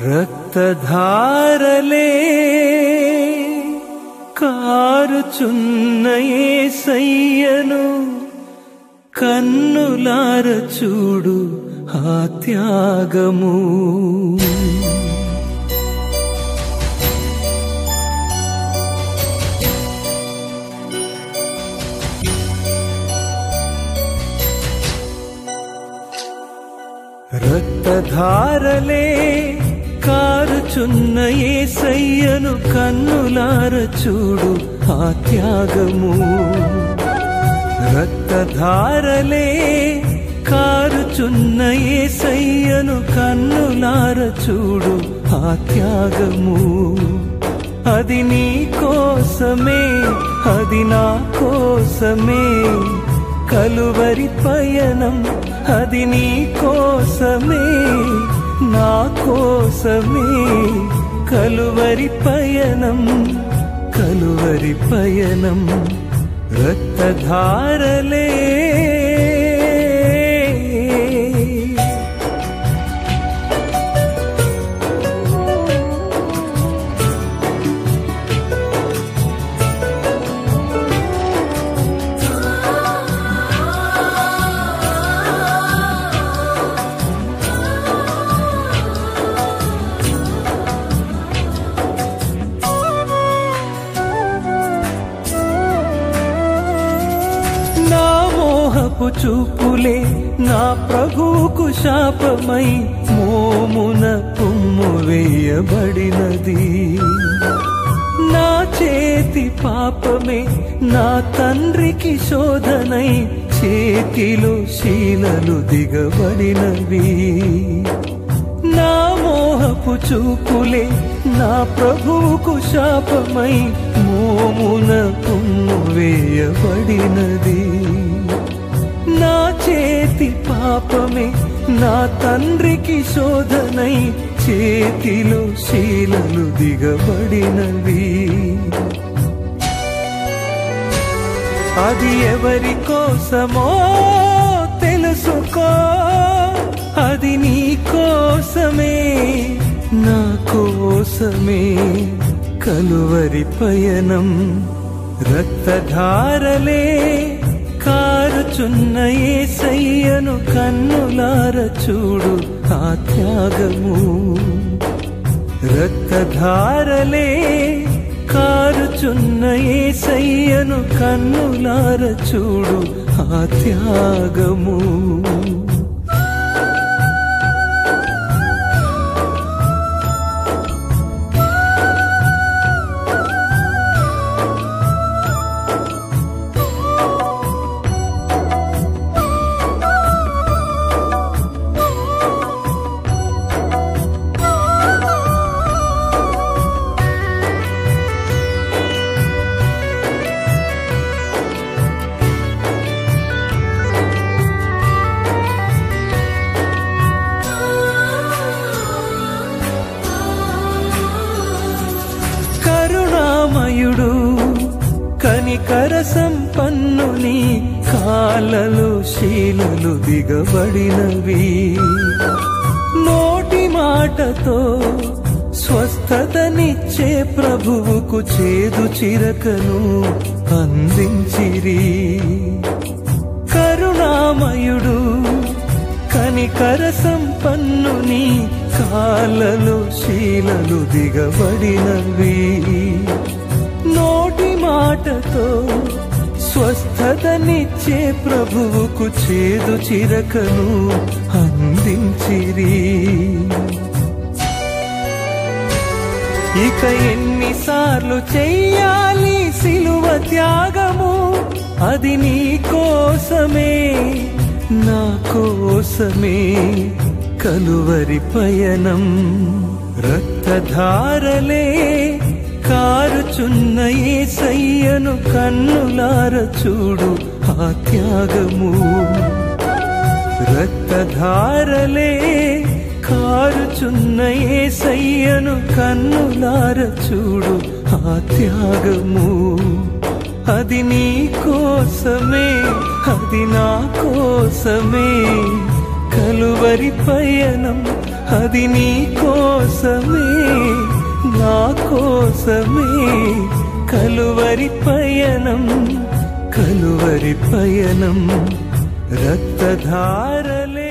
రక్తధారలే కారుచున్న యేసయ్యను కన్నులార చూడు ఆ త్యాగము. రక్తధారలే కారుచున్న యేసయ్యను కన్నులార చూడు ఆ త్యాగము. రక్తధారలే కారుచున్న యేసయ్యను కన్నులార చూడు ఆ త్యాగము. అది నీ కోసమే, అది నా కోసమే కలువరి పయనం. అది నీ కోసమే, నా కోసమే కలువరి పయనం, కలువరి పయనం. రక్తధారలే చూపులే నా ప్రభువుకు శాపమై మోమున పుమ్ము వేయబడినది. నా చేతి పాపమే నా తండ్రికి శోధనై చేతిలో శీలలు దిగబడినవి. నా మోహపు చూపులే నా ప్రభువుకు శాపమై మోమున పుమ్ము వేయబడినది. నా చేతి పాపమే నా తండ్రికి శోధనై చేతిలో శీలలు దిగబడినవి. అది ఎవరి కోసమో తెలుసుకో, అది నీ కోసమే, నా కోసమే కలువరి పయనం. రక్తధారలే కారుచున్న యేసయ్యను కన్నులార చూడు ఆ త్యాగము. రక్తధారలే కారుచున్న యేసయ్యను కన్నులార చూడు ఆ త్యాగము. కరుణామయుడు కనికర సంపన్నుని కాళ్ళలో శీలలు దిగబడినవి. నోటి మాటతో స్వస్థతనిచ్చే ప్రభువుకు చేదు చిరకను అందించిరి. కరుణామయుడు కనికర సంపన్నుని కాళ్ళలో శీలలు దిగబడినవి. నోటి మాటతో స్వస్థతనిచ్చే ప్రభువుకు చేదు చిరకను అందించిరి. ఇక ఎన్నిసార్లు చెయ్యాలి సిలువ త్యాగము? అది నీ కోసమే, నా కోసమే కలువరి పయనం. రక్తధారలే కారుచున్న యేసయ్యను కన్నులార చూడు ఆ త్యాగము. రక్తధారలే కారుచున్న యేసయ్యను కన్నులార చూడు ఆ త్యాగము. అది నీ కోసమే, అది నా కోసమే కలువరి పయనం. అది నీ కోసం కోసమే నా కోసమే కలువరి పయనం కలువరి పయనం రక్తధారలే